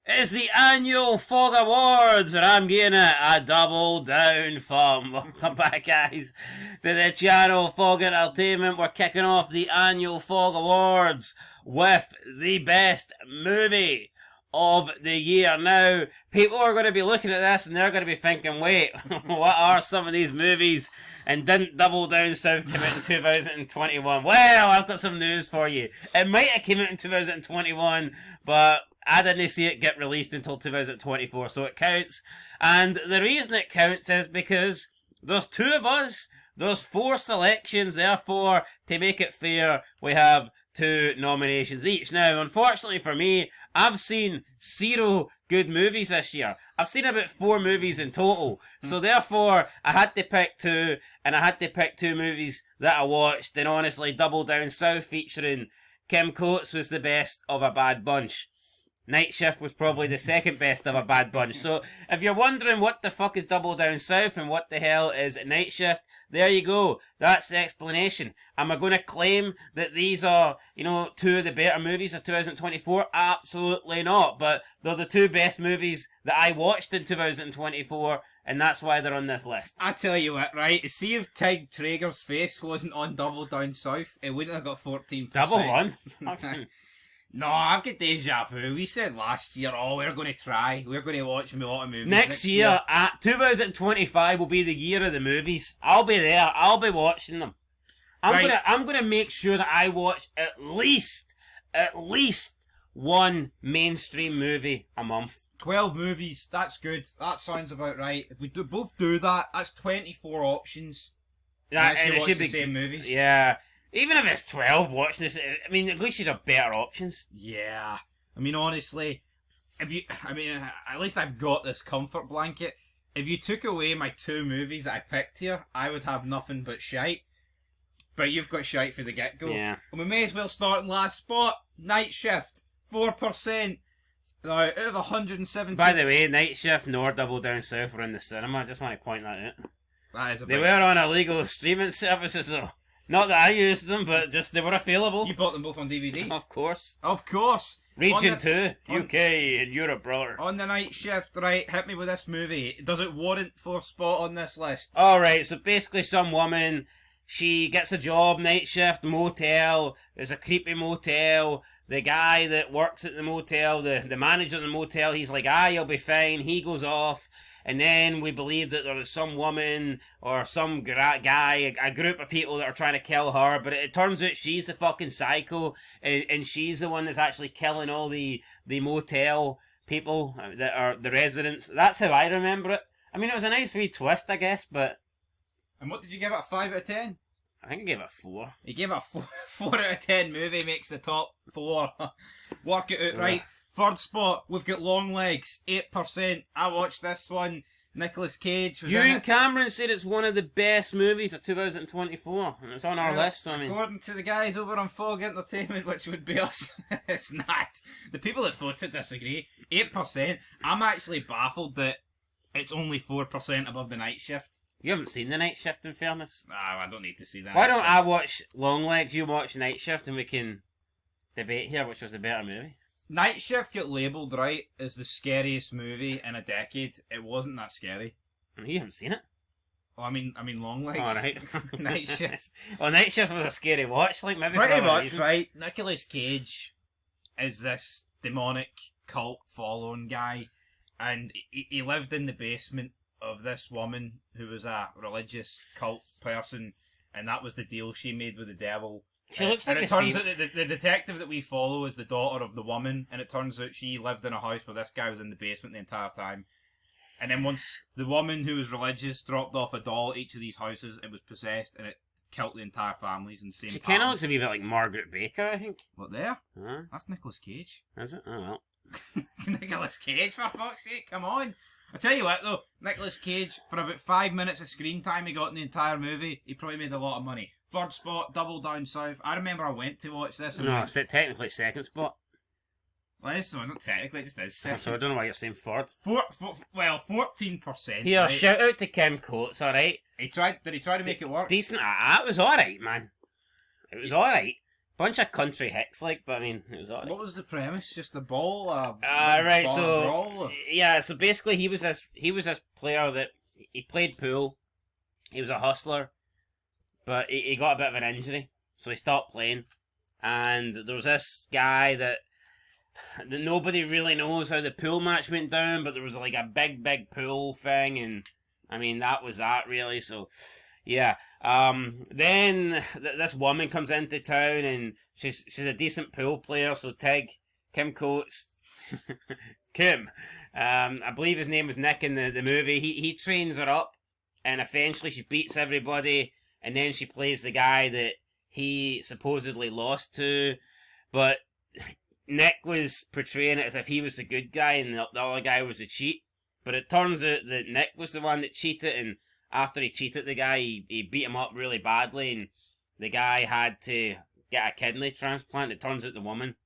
It's the annual Fog Awards, and I'm getting a double down from. Welcome back, guys, to the channel Fog Entertainment. We're kicking off the annual Fog Awards with the best movie of the year. Now, people are going to be looking at this and they're going to be thinking, wait, what are some of these movies? And didn't Double Down South come out in 2021? Well, I've got some news for you. It might have come out in 2021, but I didn't see it get released until 2024, so it counts. And the reason it counts is because there's two of us, there's four selections, therefore, to make it fair, we have two nominations each. Now, unfortunately for me, I've seen 0 good movies this year. I've seen about 4 movies in total. So therefore, I had to pick 2, and I had to pick 2 movies that I watched, and honestly, Double Down South featuring Kim Coates was the best of a bad bunch. Night Shift was probably the second best of a bad bunch. So, if you're wondering what the fuck is Double Down South and what the hell is Night Shift, there you go. That's the explanation. Am I going to claim that these are, 2 of the better movies of 2024? Absolutely not. But they're the 2 best movies that I watched in 2024, and that's why they're on this list. I tell you what, right? See if Tig Traeger's face wasn't on Double Down South, it wouldn't have got 14%. Double one? No, I've got deja vu. We said last year, we're going to try. We're going to watch a lot of movies. Next year, 2025 will be the year of the movies. I'll be there. I'll be watching them. I'm gonna make sure that I watch at least one mainstream movie a month. 12 movies. That's good. That sounds about right. If we both do that, that's 24 options. Yeah, and it should the be same movies. Yeah. Even if it's 12 watching this, I mean, at least you'd have better options. Yeah. I mean, honestly, at least I've got this comfort blanket. If you took away my 2 movies that I picked here, I would have nothing but shite. But you've got shite for the get-go. Yeah. And we may as well start in last spot. Night Shift, 4%. Now, out of 117... By the way, Night Shift nor Double Down South were in the cinema. I just want to point that out. That is They were on illegal streaming services, though. Not that I used them, but just they were available. You bought them both on DVD? Of course. Of course. Region 2, UK and Europe, brother. On the Night Shift, right, hit me with this movie. Does it warrant 4th spot on this list? Alright, so basically some woman, she gets a job, night shift, motel, there's a creepy motel, the guy that works at the motel, the manager of the motel, he's like, you'll be fine, he goes off. And then we believe that there is some woman or some guy, a group of people that are trying to kill her, but it turns out she's the fucking psycho, and she's the one that's actually killing all the motel people that are the residents. That's how I remember it. I mean, it was a nice wee twist, I guess, but... And what did you give it, a 5 out of 10? I think I gave it a 4. You gave it a 4 out of 10 movie, makes the top 4. Work it out, right? 3rd spot, we've got Long Legs, 8%. I watched this one. Nicolas Cage was Ewan Cameron said it's one of the best movies of 2024, and it's on our list. I mean, according to the guys over on Fog Entertainment, which would be us, it's not. The people that voted disagree. 8%. I'm actually baffled that it's only 4% above the Night Shift. You haven't seen the Night Shift, in fairness. I don't need to see that. Why don't I watch Long Legs, you watch Night Shift, and we can debate here which was the better movie? Night Shift got labelled right as the scariest movie in a decade. It wasn't that scary. And you haven't seen it? Oh, I mean Long Legs. Alright. Night Shift. Well, Night Shift was a scary watch, like maybe pretty for much, reasons. right? Nicolas Cage is this demonic cult following guy, and he lived in the basement of this woman who was a religious cult person, and that was the deal she made with the devil. She looks like and it turns out that the detective that we follow is the daughter of the woman, and it turns out she lived in a house where this guy was in the basement the entire time. And then once the woman who was religious dropped off a doll at each of these houses, it was possessed, and it killed the entire families in the same She kind of patterns. looks a wee bit like Margaret Baker, I think. What, there? Huh? That's Nicolas Cage. Is it? Oh, well. Nicolas Cage, for fuck's sake, come on. I tell you what though, Nicolas Cage, for about 5 minutes of screen time he got in the entire movie, he probably made a lot of money. 3rd spot, Double Down South. I remember I went to watch this. And No, it's technically second spot. well, this one, not technically, it just is So I second. don't know why you're saying third. 14%. Here, right? shout out to Kim Coates, alright? Did he try to make it work? Decent. It was alright, man. It was alright. bunch of country hicks, like, but I mean, it was alright. What was the premise? Just a ball? Right, so brawl? yeah, so basically he was this player that he played pool. He was a hustler, but he got a bit of an injury, so he stopped playing. And there was this guy that nobody really knows how the pool match went down, but there was like a big pool thing, and I mean that was that really. So yeah, then this woman comes into town, and she's a decent pool player. So Kim Coates, Kim, I believe his name was Nick in the movie. He trains her up, and eventually she beats everybody, and then she plays the guy that he supposedly lost to, but Nick was portraying it as if he was the good guy and the other guy was the cheat. But it turns out that Nick was the one that cheated, and after he cheated the guy, he beat him up really badly, and the guy had to get a kidney transplant. It turns out the woman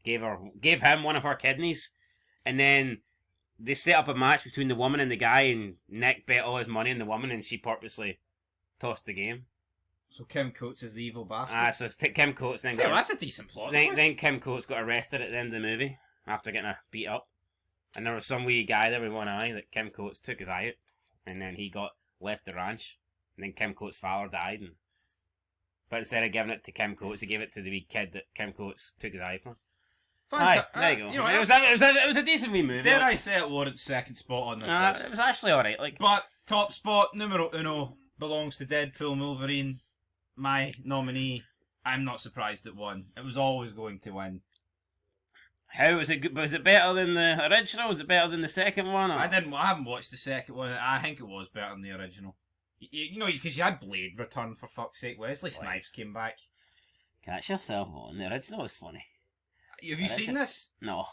gave him one of her kidneys, and then they set up a match between the woman and the guy, and Nick bet all his money on the woman, and she purposely tossed the game. So Kim Coates is the evil bastard. Kim Coates then that's a decent plot. Then Kim Coates got arrested at the end of the movie after getting beat up. And there was some wee guy there with one eye that Kim Coates took his eye out. And then he got left the ranch. And then Kim Coates' father died. But instead of giving it to Kim Coates, he gave it to the wee kid that Kim Coates took his eye from. Aye, there you go. You know, it was a decent wee movie. Dare I say it warrants second spot on this list? It was actually alright. But top spot, numero uno, belongs to Deadpool Wolverine. My nominee, I'm not surprised it won. It was always going to win. How was it good? Was it better than the original? Was it better than the second one? Or? I haven't watched the second one. I think it was better than the original. You know, because you had Blade return, for fuck's sake. Wesley Snipes came back. Catch yourself on. The original was funny. Have you seen this? No.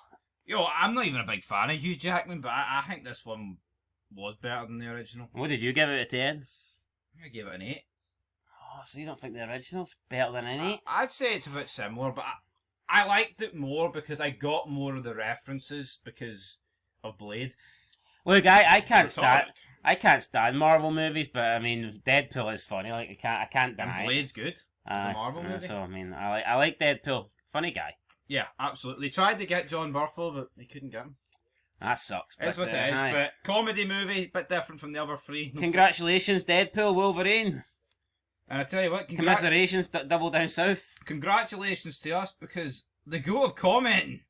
Yo, I'm not even a big fan of Hugh Jackman, but I think this one was better than the original. What did you give it at 10? I gave it an 8. Oh, so you don't think the original's better than an 8? I'd say it's a bit similar, but I liked it more because I got more of the references because of Blade. Look, I can't stand Marvel movies, but I mean Deadpool is funny. Like I can't deny and Blade's good. It's a Marvel movie. So I mean, I like Deadpool. Funny guy. Yeah, absolutely. They tried to get John Burford, but they couldn't get him. That sucks. It's what it is. But comedy movie, bit different from the other three. Congratulations, Deadpool, Wolverine. And I tell you what, commiserations, Double Down South. Congratulations to us because the goat of commenting,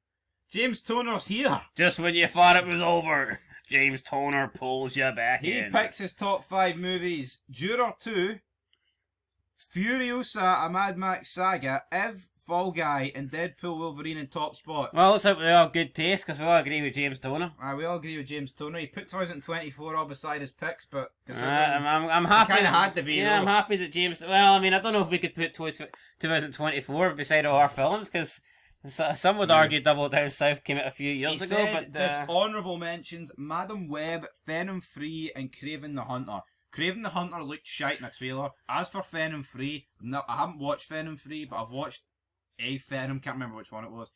James Toner's here. Just when you thought it was over, James Toner pulls you back in. He picks his top 5 movies: Juror 2, Furiosa, a Mad Max saga, Ev, Fall Guy, and Deadpool Wolverine in top spot. Well, looks like we all have good taste because we all agree with James Toner. We all agree with James Toner. He put 2024 all beside his picks, but I'm happy. Kind of had to be. Yeah, I'm happy that James. Well, I mean, I don't know if we could put 2024 beside all our films because some would argue Double Down South came out a few years ago. But there's honourable mentions: Madam Web, Venom 3, and Kraven the Hunter. Kraven the Hunter looked shite in a trailer. As for Venom 3, no, I haven't watched Venom 3, but I've watched a Venom, can't remember which one it was.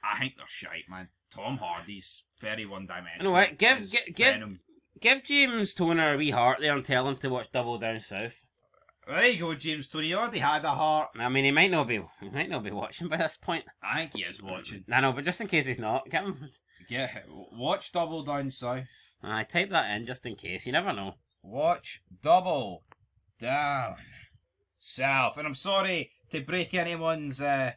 I think they're shite, man. Tom Hardy's very one-dimensional. You know what? Give James Toner a wee heart there and tell him to watch Double Down South. There you go, James Toner. You already had a heart. I mean, he might not be watching by this point. I think he is watching. I know, but just in case he's not, get him. Watch Double Down South. I type that in just in case. You never know. Watch Double Down South. And I'm sorry to break anyone's, to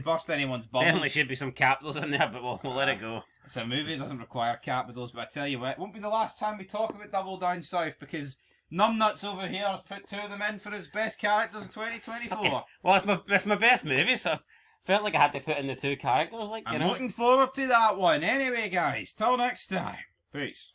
burst anyone's bubbles. Definitely should be some capitals in there, but we'll let it go. It's a movie, it doesn't require capitals, but I tell you what, it won't be the last time we talk about Double Down South because Numbnuts over here has put 2 of them in for his best characters in 2024. Okay. Well, it's my best movie, so I felt like I had to put in the 2 characters. I'm looking forward to that one. Anyway, guys, till next time. Peace.